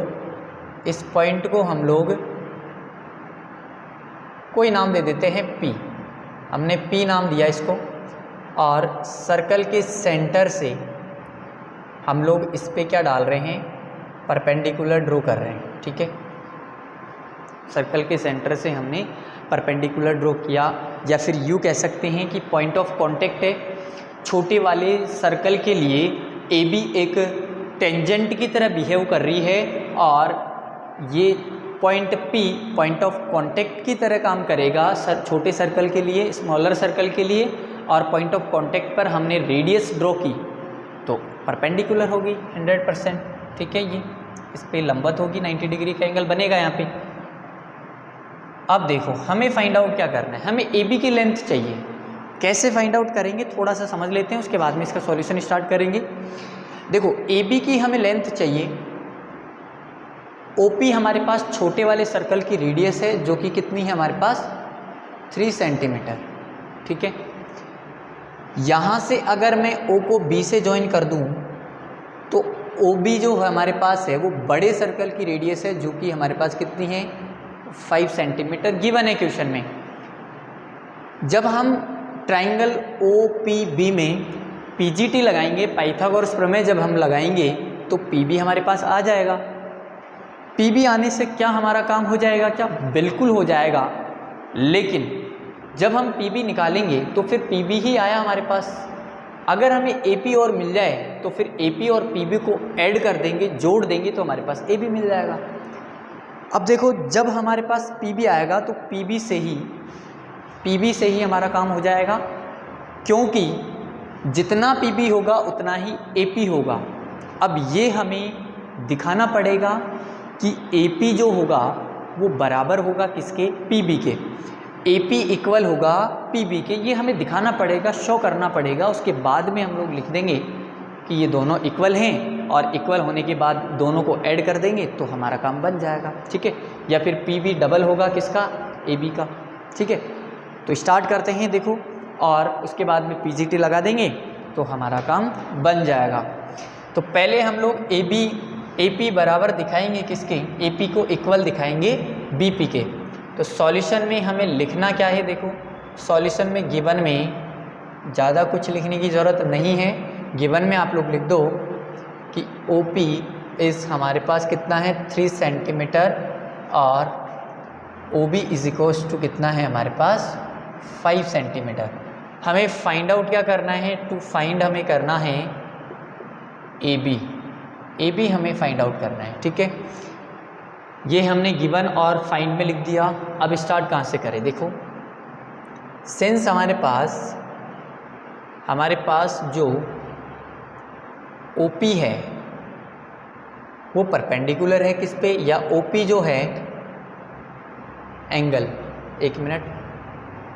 इस पॉइंट को हम लोग कोई नाम दे देते हैं P। हमने P नाम दिया इसको। और सर्कल के सेंटर से हम लोग इस पे क्या डाल रहे हैं, परपेंडिकुलर ड्रॉ कर रहे हैं, ठीक है। सर्कल के सेंटर से हमने परपेंडिकुलर ड्रॉ किया, या फिर यूँ कह सकते हैं कि पॉइंट ऑफ कांटेक्ट है। छोटे वाले सर्कल के लिए AB एक टेंजेंट की तरह बिहेव कर रही है और ये point P point of contact की तरह काम करेगा छोटे सर्कल के लिए, स्मॉलर सर्कल के लिए। और पॉइंट ऑफ कांटेक्ट पर हमने रेडियस ड्रॉ की तो परपेंडिकुलर होगी 100%, ठीक है। ये इस पे लंबवत होगी, 90 डिग्री का एंगल बनेगा यहाँ पे। अब देखो हमें फाइंड आउट क्या करना है, हमें AB की लेंथ चाहिए। कैसे फाइंड आउट करेंगे थोड़ा सा समझ लेते हैं, उसके बाद में इसका सॉल्यूशन स्टार्ट करेंगे। देखो AB की हमें लेंथ चाहिए। OP हमारे पास छोटे वाले सर्कल की रेडियस है जो कि कितनी है हमारे पास 3 सेंटीमीटर, ठीक है। यहाँ से अगर मैं O को B से ज्वाइन कर दूँ तो OB जो हमारे पास है वो बड़े सर्कल की रेडियस है जो कि हमारे पास कितनी है 5 सेंटीमीटर गिवन है क्वेश्चन में। जब हम ट्राइंगल OPB में PGT लगाएंगे, पाइथागोरस प्रमेय जब हम लगाएंगे तो PB हमारे पास आ जाएगा। PB आने से क्या हमारा काम हो जाएगा, क्या बिल्कुल हो जाएगा। लेकिन जब हम PB निकालेंगे तो फिर PB ही आया हमारे पास। अगर हमें AP और मिल जाए तो फिर AP और PB को ऐड कर देंगे, जोड़ देंगे तो हमारे पास AB मिल जाएगा। अब देखो जब हमारे पास PB आएगा तो PB से ही हमारा काम हो जाएगा, क्योंकि जितना PB होगा उतना ही AP होगा। अब ये हमें दिखाना पड़ेगा कि AP जो होगा वो बराबर होगा किसके, PB के। AP इक्वल होगा PB के, ये हमें दिखाना पड़ेगा, शो करना पड़ेगा। उसके बाद में हम लोग लिख देंगे कि ये दोनों इक्वल हैं और इक्वल होने के बाद दोनों को ऐड कर देंगे तो हमारा काम बन जाएगा, ठीक है। या फिर PB डबल होगा किसका, AB का, ठीक है। तो स्टार्ट करते हैं देखो, और उसके बाद में PGT लगा देंगे तो हमारा काम बन जाएगा। तो पहले हम लोग AP बराबर दिखाएंगे किसके, AP को इक्वल दिखाएंगे BP के। तो सॉल्यूशन में हमें लिखना क्या है, देखो सॉल्यूशन में गिवन में ज़्यादा कुछ लिखने की ज़रूरत नहीं है। गिवन में आप लोग लिख दो कि OP इज़ हमारे पास कितना है 3 सेंटीमीटर और OB इज इक्वल्स टू कितना है हमारे पास 5 सेंटीमीटर। हमें फाइंड आउट क्या करना है, टू फाइंड हमें करना है AB हमें फाइंड आउट करना है, ठीक है। ये हमने गिवन और फाइंड में लिख दिया। अब स्टार्ट कहाँ से करें, देखो सिंस हमारे पास जो OP है वो परपेंडिकुलर है किस पे, या OP जो है एंगल, एक मिनट,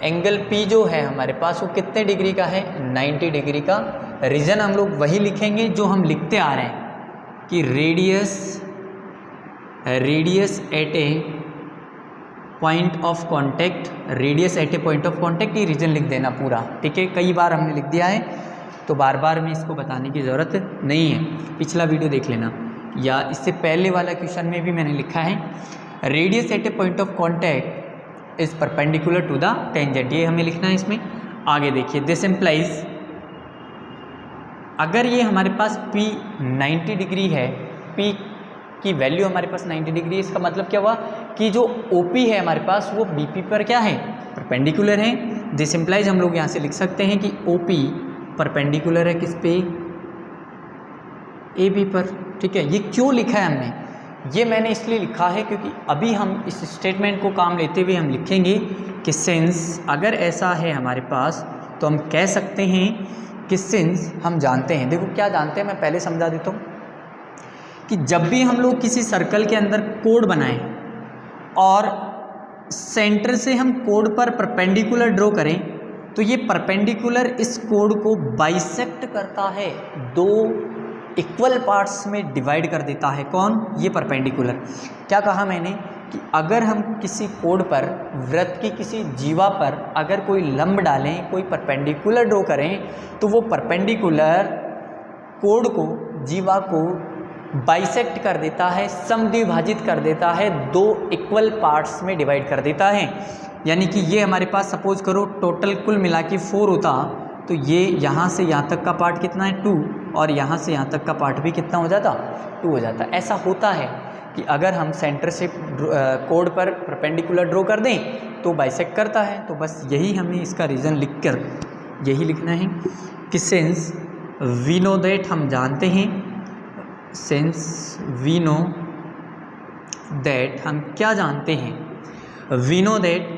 एंगल P जो है हमारे पास वो कितने डिग्री का है, 90 डिग्री का। रीजन हम लोग वही लिखेंगे जो हम लिखते आ रहे हैं कि radius at a point of contact, radius at a point of contact, ये रीजन लिख देना पूरा, ठीक है। कई बार हमने लिख दिया है तो बार बार में इसको बताने की ज़रूरत नहीं है, पिछला वीडियो देख लेना, या इससे पहले वाला क्वेश्चन में भी मैंने लिखा है radius at a point of contact is perpendicular to the tangent, ये हमें लिखना है इसमें। आगे देखिए, दिस इम्प्लाइज, अगर ये हमारे पास P 90 डिग्री है, P की वैल्यू हमारे पास 90 डिग्री है, इसका मतलब क्या हुआ कि जो OP है हमारे पास वो BP पर क्या है, परपेंडिकुलर है। दिस इम्प्लाइज हम लोग यहाँ से लिख सकते हैं कि OP परपेंडिकुलर है किस पे, AB पर, ठीक है। ये क्यों लिखा है हमने, ये मैंने इसलिए लिखा है क्योंकि अभी हम इस स्टेटमेंट को काम लेते हुए हम लिखेंगे कि सिंस, अगर ऐसा है हमारे पास तो हम कह सकते हैं कि सिंस हम जानते हैं, देखो क्या जानते हैं मैं पहले समझा देता हूँ, कि जब भी हम लोग किसी सर्कल के अंदर कोड बनाएं और सेंटर से हम कोड पर परपेंडिकुलर ड्रॉ करें तो ये परपेंडिकुलर इस कोड को बाइसेक्ट करता है, दो इक्वल पार्ट्स में डिवाइड कर देता है। कौन, ये परपेंडिकुलर। क्या कहा मैंने कि अगर हम किसी कोड पर, वृत्त की किसी जीवा पर अगर कोई लंब डालें, कोई परपेंडिकुलर ड्रॉ करें तो वो परपेंडिकुलर कोड को, जीवा को बाइसेक्ट कर देता है, समद्विभाजित कर देता है, दो इक्वल पार्ट्स में डिवाइड कर देता है। यानी कि ये हमारे पास सपोज करो टोटल कुल मिला के 4 होता तो ये यहाँ से यहाँ तक का पार्ट कितना है 2, और यहाँ से यहाँ तक का पार्ट भी कितना हो जाता, 2 हो जाता। ऐसा होता है कि अगर हम सेंटर से कोड पर परपेंडिकुलर ड्रॉ कर दें तो बाइसेक्ट करता है। तो बस यही हमें इसका रीज़न लिख कर यही लिखना है कि सिंस वी नो दैट, हम जानते हैं, सिंस वी नो दैट, हम क्या जानते हैं, we know that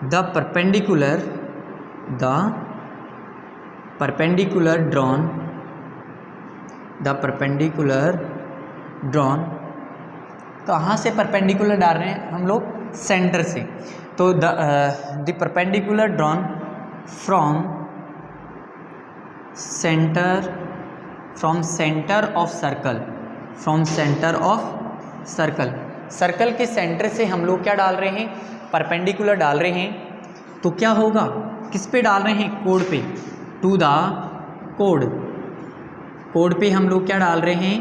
the perpendicular drawn, कहाँ से परपेंडिकुलर डाल रहे हैं हम लोग, सेंटर से। तो the perpendicular drawn from centre of circle, circle के सेंटर से हम लोग क्या डाल रहे हैं, परपेंडिकुलर डाल रहे हैं। तो क्या होगा, किस पे डाल रहे हैं, कोड पे, टू द कोड पे हम लोग क्या डाल रहे हैं,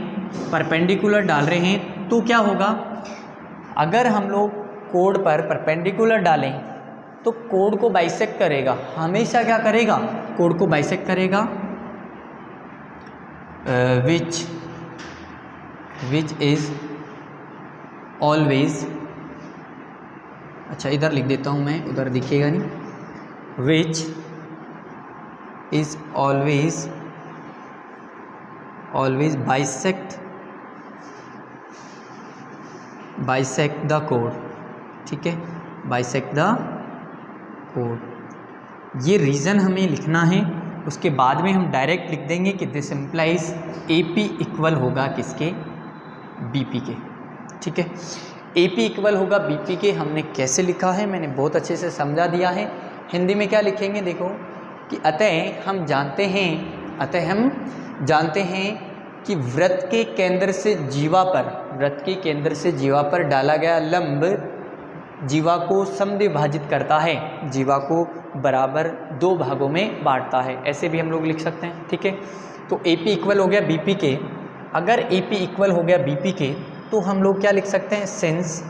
परपेंडिकुलर डाल रहे हैं। तो क्या होगा, अगर हम लोग कोड पर परपेंडिकुलर डालें तो कोड को बाइसेक्ट करेगा, हमेशा क्या करेगा, कोड को बाइसेक्ट करेगा, विच इज ऑलवेज, अच्छा इधर लिख देता हूँ मैं, उधर दिखेगा नहीं, which is always bisect the code, ठीक है, बाइसेक्ट द कोड। ये रीज़न हमें लिखना है, उसके बाद में हम डायरेक्ट लिख देंगे कि दिस इम्प्लाइज AP इक्वल होगा किसके, BP के, ठीक है। AP इक्वल होगा BP के, हमने कैसे लिखा है मैंने बहुत अच्छे से समझा दिया है। हिंदी में क्या लिखेंगे, देखो कि अतः हम जानते हैं कि वृत्त के केंद्र से जीवा पर डाला गया लंब जीवा को समद्विभाजित करता है, जीवा को बराबर 2 भागों में बांटता है, ऐसे भी हम लोग लिख सकते हैं, ठीक है। तो AP इक्वल हो गया BP के, अगर AP इक्वल हो गया BP के तो हम लोग क्या लिख सकते हैं, सिंस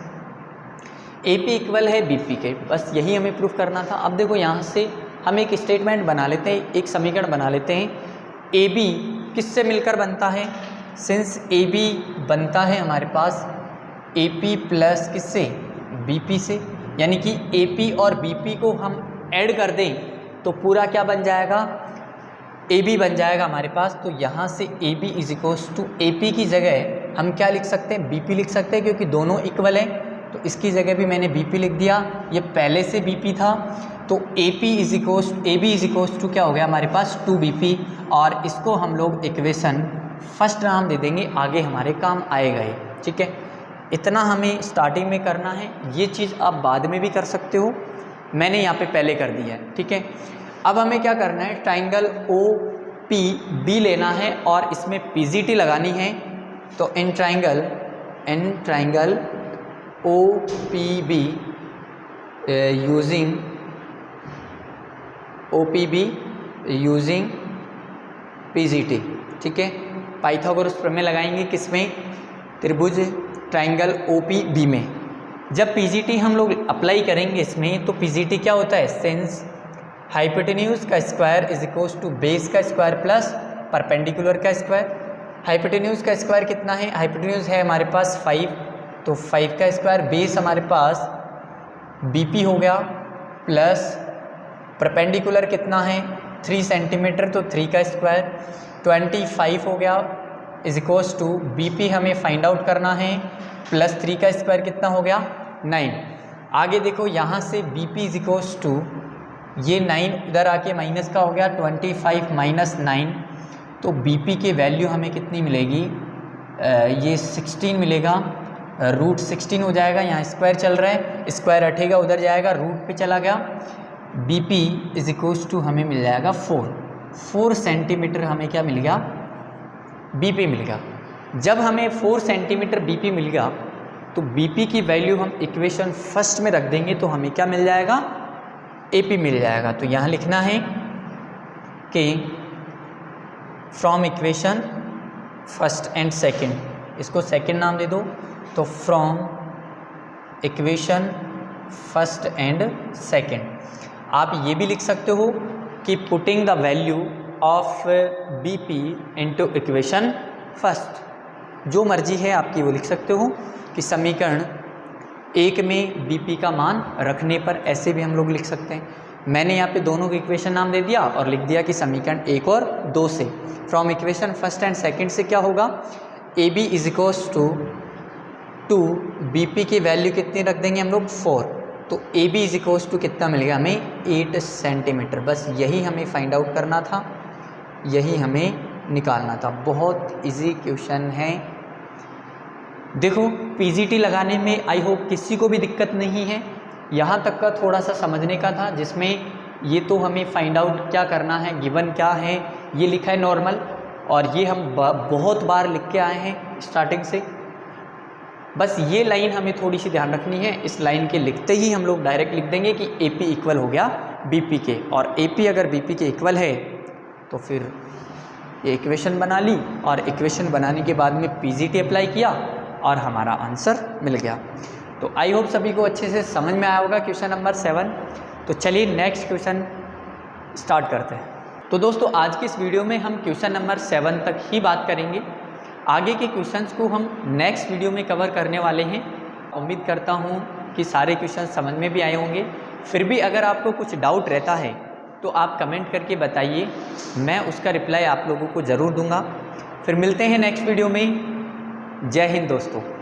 AP इक्वल है BP के, बस यही हमें प्रूफ करना था। अब देखो यहाँ से हम एक स्टेटमेंट बना लेते हैं, एक समीकरण बना लेते हैं। AB किससे मिलकर बनता है, सिंस AB बनता है हमारे पास AP प्लस किससे, BP से, यानी कि AP और BP को हम ऐड कर दें तो पूरा क्या बन जाएगा, AB बन जाएगा हमारे पास। तो यहाँ से AB is equals to AP की जगह हम क्या लिख सकते हैं, BP लिख सकते हैं, क्योंकि दोनों इक्वल हैं। तो इसकी जगह भी मैंने BP लिख दिया, ये पहले से BP था। तो AB इज इक्वल्स टू क्या हो गया हमारे पास 2BP, और इसको हम लोग इक्वेशन फर्स्ट नाम दे देंगे, आगे हमारे काम आएगा ये, ठीक है। इतना हमें स्टार्टिंग में करना है, ये चीज़ आप बाद में भी कर सकते हो, मैंने यहाँ पे पहले कर दिया है, ठीक है। अब हमें क्या करना है, ट्राइंगल ओ पी बी लेना है और इसमें पीजीटी लगानी है। तो in triangle O P B using PGT, ठीक है। पाइथागोरस प्रमेय लगाएंगे किसमें, त्रिभुज ट्राइंगल ओपीबी में। जब पीजीटी हम लोग अप्लाई करेंगे इसमें, तो पीजीटी क्या होता है, सिंस हाइपोटेन्यूज का square is equals to base का स्क्वायर प्लस परपेंडिकुलर का स्क्वायर। हाइपोटेन्यूज का स्क्वायर कितना है, हाइपोटेन्यूज है हमारे पास 5, तो 5 का स्क्वायर, बेस हमारे पास बीपी हो गया, प्लस परपेंडिकुलर कितना है 3 सेंटीमीटर, तो 3 का स्क्वायर 25 हो गया, इज इक्वल्स टू बीपी हमें फाइंड आउट करना है, प्लस 3 का स्क्वायर कितना हो गया 9। आगे देखो यहाँ से बीपी इज इक्वल्स टू ये 9 इधर आके माइनस का हो गया 25 माइनस 9, तो बीपी की वैल्यू हमें कितनी मिलेगी, ये 16 मिलेगा, रूट 16 हो जाएगा। यहाँ स्क्वायर चल रहा है, स्क्वायर हटेगा उधर जाएगा, रूट पे चला गया, बीपी इज इक्वल्स टू हमें मिल जाएगा 4 सेंटीमीटर हमें क्या मिल गया, बीपी मिल गया। जब हमें 4 सेंटीमीटर बीपी मिल गया, तो बीपी की वैल्यू हम इक्वेशन फर्स्ट में रख देंगे, तो हमें क्या मिल जाएगा, एपी मिल जाएगा। तो यहाँ लिखना है कि from equation first and second, इसको सेकंड नाम दे दो, तो from equation first and second. आप ये भी लिख सकते हो कि putting the value of BP into equation first, जो मर्जी है आपकी वो लिख सकते हो कि समीकरण 1 में बीपी का मान रखने पर, ऐसे भी हम लोग लिख सकते हैं। मैंने यहाँ पे दोनों को इक्वेशन नाम दे दिया और लिख दिया कि समीकरण 1 और 2 से, from equation first and second से क्या होगा, A B is equals to BP की वैल्यू कितनी रख देंगे हम लोग 4, तो A B is equals to कितना मिलेगा हमें 8 सेंटीमीटर। बस यही हमें फाइंड आउट करना था, यही हमें निकालना था। बहुत इजी क्वेश्चन है। देखो पीजीटी लगाने में आई होप किसी को भी दिक्कत नहीं है, यहाँ तक का थोड़ा सा समझने का था, जिसमें ये तो हमें फाइंड आउट क्या करना है, गिवन क्या है ये लिखा है नॉर्मल, और ये हम बहुत बार लिख के आए हैं स्टार्टिंग से। बस ये लाइन हमें थोड़ी सी ध्यान रखनी है, इस लाइन के लिखते ही हम लोग डायरेक्ट लिख देंगे कि एपी इक्वल हो गया बीपी के, और एपी अगर बीपी के इक्वल है तो फिर ये इक्वेशन बना ली, और इक्वेशन बनाने के बाद में पीजीटी अप्लाई किया और हमारा आंसर मिल गया। तो आई होप सभी को अच्छे से समझ में आया होगा क्वेश्चन नंबर 7। तो चलिए नेक्स्ट क्वेश्चन स्टार्ट करते हैं। तो दोस्तों आज की इस वीडियो में हम क्वेश्चन नंबर 7 तक ही बात करेंगे, आगे के क्वेश्चंस को हम नेक्स्ट वीडियो में कवर करने वाले हैं। उम्मीद करता हूँ कि सारे क्वेश्चन समझ में भी आए होंगे। फिर भी अगर आपको कुछ डाउट रहता है तो आप कमेंट करके बताइए, मैं उसका रिप्लाई आप लोगों को ज़रूर दूंगा। फिर मिलते हैं नेक्स्ट वीडियो में। जय हिंद दोस्तों।